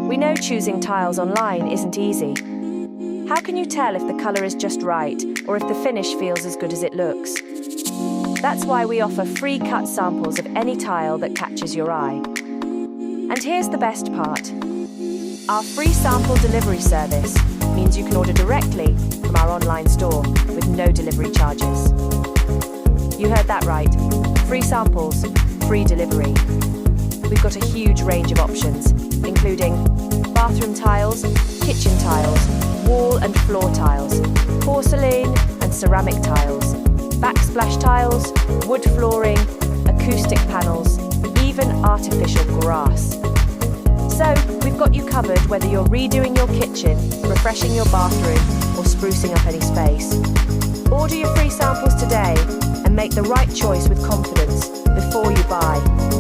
We know choosing tiles online isn't easy. How can you tell if the color is just right or if the finish feels as good as it looks? That's why we offer free cut samples of any tile that catches your eye. And here's the best part. Our free sample delivery service means you can order directly from our online store with no delivery charges. You heard that right. Free samples, free delivery. We've got a huge range of options, including bathroom tiles, kitchen tiles, wall and floor tiles, porcelain and ceramic tiles, backsplash tiles, wood flooring, acoustic panels, even artificial grass. So, we've got you covered whether you're redoing your kitchen, refreshing your bathroom, or sprucing up any space. Order your free samples today and make the right choice with confidence before you buy.